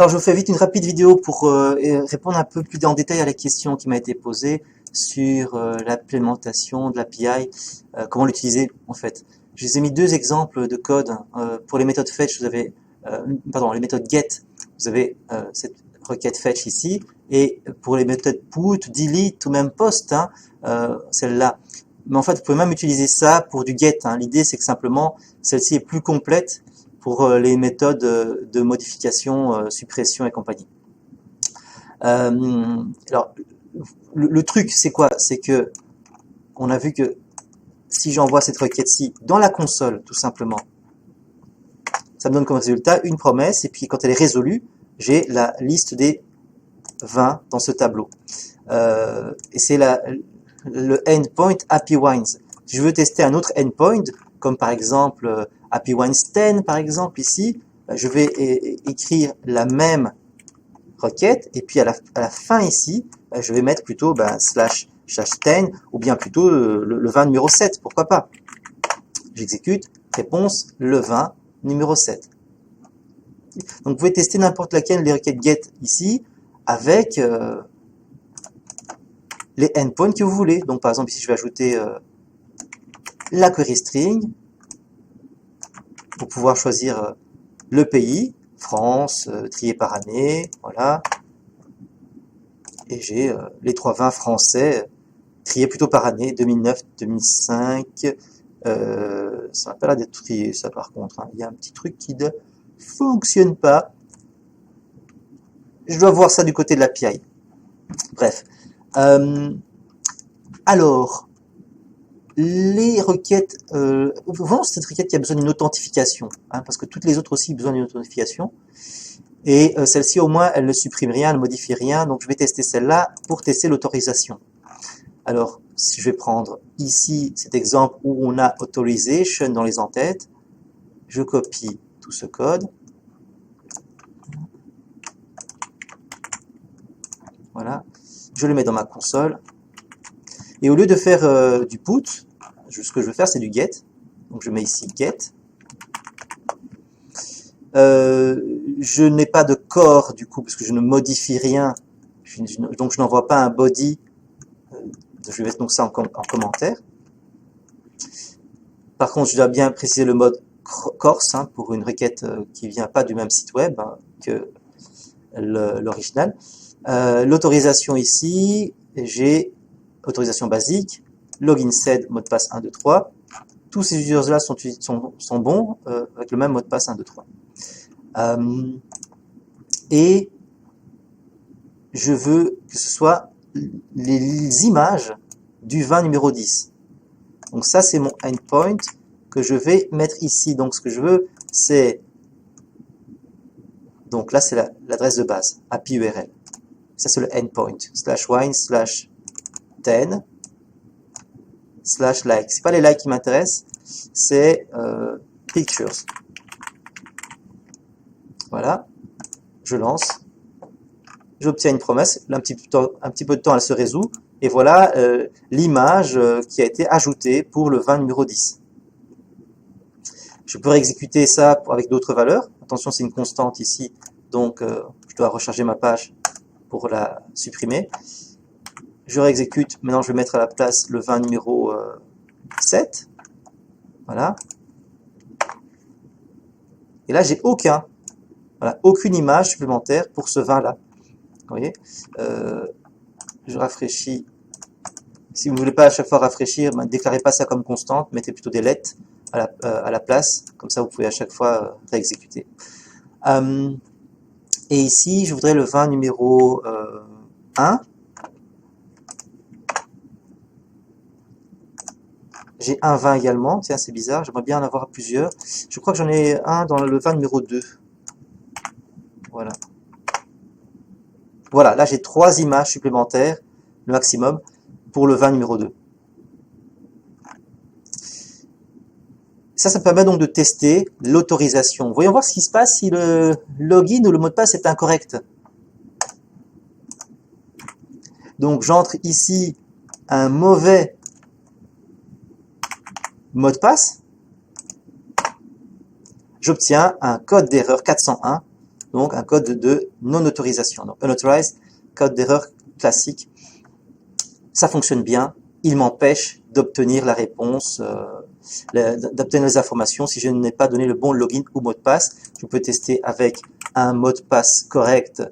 Alors, je vous fais vite une rapide vidéo pour répondre un peu plus en détail à la question qui m'a été posée sur l'implémentation de l'API, comment l'utiliser en fait. Je vous ai mis deux exemples de code. Pour les méthodes fetch, vous avez, les méthodes get, vous avez cette requête fetch ici, et pour les méthodes put, delete ou même post, celle-là. Mais en fait, vous pouvez même utiliser ça pour du get. L'idée, c'est que simplement, celle-ci est plus complète pour les méthodes de modification, suppression et compagnie. Alors, le truc, c'est quoi? C'est que on a vu que si j'envoie cette requête-ci dans la console, tout simplement, ça me donne comme résultat une promesse, et puis quand elle est résolue, j'ai la liste des 20 dans ce tableau. Et c'est le endpoint HappyWines. Si je veux tester un autre endpoint, comme par exemple HappyWines 10, par exemple, ici, je vais écrire la même requête, et puis à la fin ici, je vais mettre plutôt slash 10, ou bien plutôt le 20 numéro 7, pourquoi pas. J'exécute, réponse, le 20 numéro 7. Donc vous pouvez tester n'importe laquelle des requêtes get ici, avec les endpoints que vous voulez. Donc par exemple ici je vais ajouter la query string pour pouvoir choisir le pays, France, trié par année, voilà. Et j'ai les 320 français triés plutôt par année, 2009, 2005. Ça n'a pas l'air d'être trié ça par contre. Il y a un petit truc qui ne fonctionne pas. Je dois voir ça du côté de l'API. Bref. Alors, les requêtes, vraiment cette requête qui a besoin d'une authentification, parce que toutes les autres aussi ont besoin d'une authentification. Et celle-ci au moins, elle ne supprime rien, elle ne modifie rien, donc je vais tester celle-là pour tester l'autorisation. Alors, si je vais prendre ici cet exemple où on a authorization dans les entêtes, je copie tout ce code. Voilà, je le mets dans ma console. Et au lieu de faire du put, ce que je veux faire c'est du get. Donc je mets ici get. Je n'ai pas de core du coup parce que je ne modifie rien. Donc je n'envoie pas un body. Je vais mettre donc ça en commentaire. Par contre, je dois bien préciser le mode Corse pour une requête qui vient pas du même site web que l'original. L'autorisation ici, j'ai autorisation basique, login set, mot de passe 1, 2, 3. Tous ces users-là sont bons avec le même mot de passe 1, 2, 3. Et je veux que ce soit les images du 20 numéro 10. Donc ça, c'est mon endpoint que je vais mettre ici. Donc ce que je veux, c'est... Donc là, c'est l'adresse de base, API URL. Ça, c'est le endpoint, /wine, /10, /like. C'est pas les likes qui m'intéressent, c'est pictures. Voilà, je lance, j'obtiens une promesse, un petit peu de temps, elle se résout, et voilà l'image qui a été ajoutée pour le 20 numéro 10. Je peux exécuter ça avec d'autres valeurs. Attention, c'est une constante ici, donc je dois recharger ma page pour la supprimer. Je réexécute, maintenant je vais mettre à la place le 20 numéro 7. Voilà. Et là, j'ai aucune image supplémentaire pour ce 20-là. Vous voyez, je rafraîchis. Si vous ne voulez pas à chaque fois rafraîchir, ne déclarez pas ça comme constante, mettez plutôt des lettres à la place. Comme ça, vous pouvez à chaque fois réexécuter. Et ici, je voudrais le 20 numéro 1. J'ai un 20 également. Tiens, c'est bizarre. J'aimerais bien en avoir plusieurs. Je crois que j'en ai un dans le 20 numéro 2. Voilà. Voilà, là j'ai 3 images supplémentaires, le maximum, pour le 20 numéro 2. Ça me permet donc de tester l'autorisation. Voyons voir ce qui se passe si le login ou le mot de passe est incorrect. Donc j'entre ici un mauvais mot de passe. J'obtiens un code d'erreur 401 donc un code de non-autorisation. Donc unauthorized, code d'erreur classique. Ça fonctionne bien, il m'empêche d'obtenir la réponse, d'obtenir les informations si je n'ai pas donné le bon login ou mot de passe. Je peux tester avec un mot de passe correct,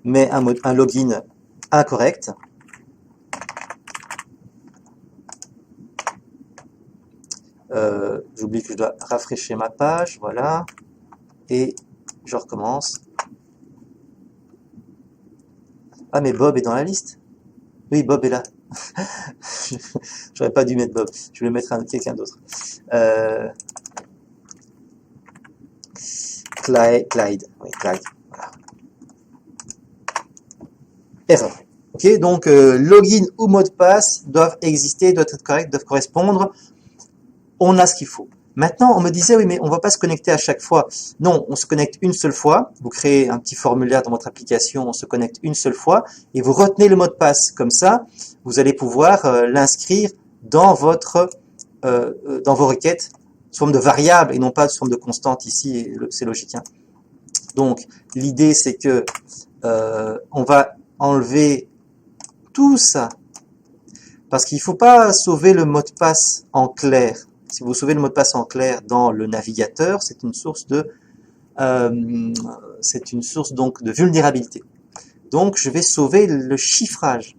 mais un login incorrect. J'oublie que je dois rafraîchir ma page, voilà, et je recommence. Ah, mais Bob est dans la liste. Oui, Bob est là. J'aurais pas dû mettre Bob, je vais mettre quelqu'un d'autre. Clyde, oui, Clyde, voilà. Erreur. Ok, donc login ou mot de passe doivent exister, doivent être corrects, doivent correspondre. On a ce qu'il faut. Maintenant, on me disait, oui, mais on ne va pas se connecter à chaque fois. Non, on se connecte une seule fois. Vous créez un petit formulaire dans votre application, on se connecte une seule fois et vous retenez le mot de passe. Comme ça, vous allez pouvoir l'inscrire dans dans vos requêtes sous forme de variable et non pas sous forme de constante. Ici, c'est logique. Hein. Donc, l'idée, c'est que on va enlever tout ça parce qu'il ne faut pas sauver le mot de passe en clair. Si vous sauvez le mot de passe en clair dans le navigateur, c'est une source donc de vulnérabilité. Donc, je vais sauver le chiffrage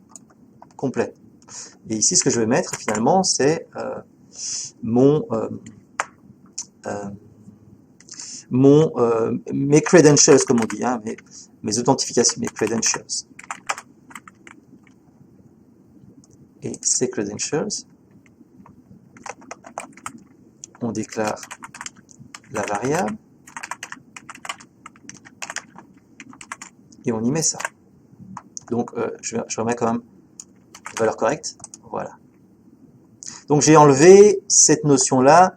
complet. Et ici, ce que je vais mettre finalement, c'est mes credentials, comme on dit, hein, mes authentifications, mes credentials. Et ces credentials, on déclare la variable et on y met ça. Donc, je remets quand même la valeur correcte. Voilà. Donc, j'ai enlevé cette notion-là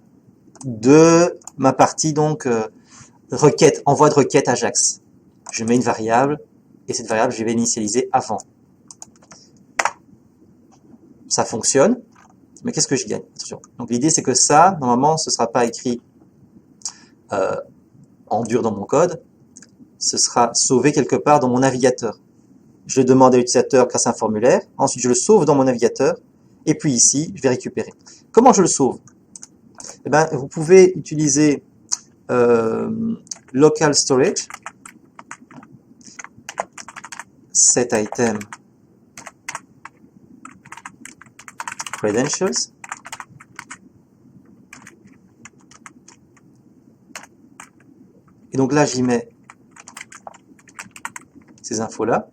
de ma partie, donc, requête, envoi de requête Ajax. Je mets une variable et cette variable, je vais l'initialiser avant. Ça fonctionne, mais qu'est-ce que je gagne? Attention. Donc, l'idée, c'est que ça, normalement, ce ne sera pas écrit en dur dans mon code, ce sera sauvé quelque part dans mon navigateur. Je demande à l'utilisateur grâce à un formulaire, ensuite je le sauve dans mon navigateur, et puis ici, je vais récupérer. Comment je le sauve? Eh bien, vous pouvez utiliser local storage, set item credentials, et donc là, j'y mets ces infos-là.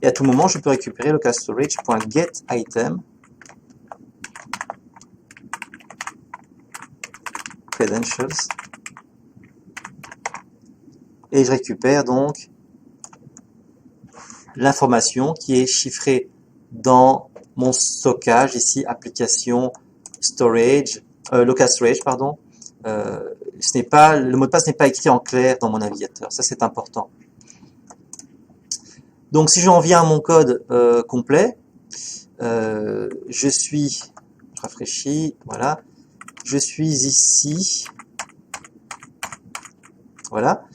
Et à tout moment, je peux récupérer local storage.getItem credentials. Et je récupère donc l'information qui est chiffrée dans mon stockage, ici, application storage, local storage, pardon. Le mot de passe n'est pas écrit en clair dans mon navigateur. Ça, c'est important. Donc, si j'en viens à mon code complet, je rafraîchis, voilà, je suis ici, voilà.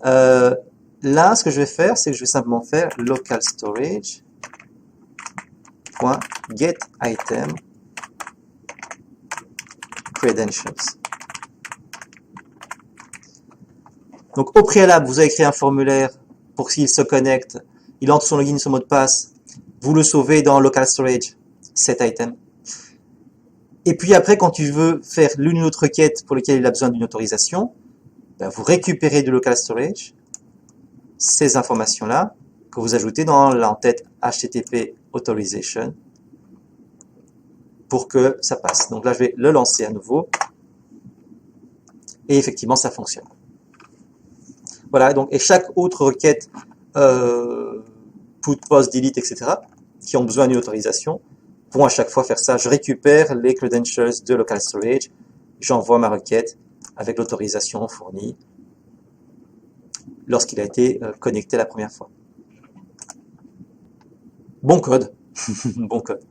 Là, ce que je vais faire, c'est que je vais simplement faire local storage.getItem credentials. Donc, au préalable, vous avez créé un formulaire pour qu'il se connecte. Il entre son login, son mot de passe, vous le sauvez dans local storage, set item. Et puis après, quand tu veux faire l'une ou l'autre requête pour laquelle il a besoin d'une autorisation, ben vous récupérez du local storage ces informations-là que vous ajoutez dans l'entête HTTP authorization pour que ça passe. Donc là, je vais le lancer à nouveau et effectivement, ça fonctionne. Voilà, donc, et chaque autre requête put, post, delete, etc., qui ont besoin d'une autorisation, vont à chaque fois faire ça. Je récupère les credentials de local storage, j'envoie ma requête avec l'autorisation fournie lorsqu'il a été connecté la première fois. Bon code. Bon code.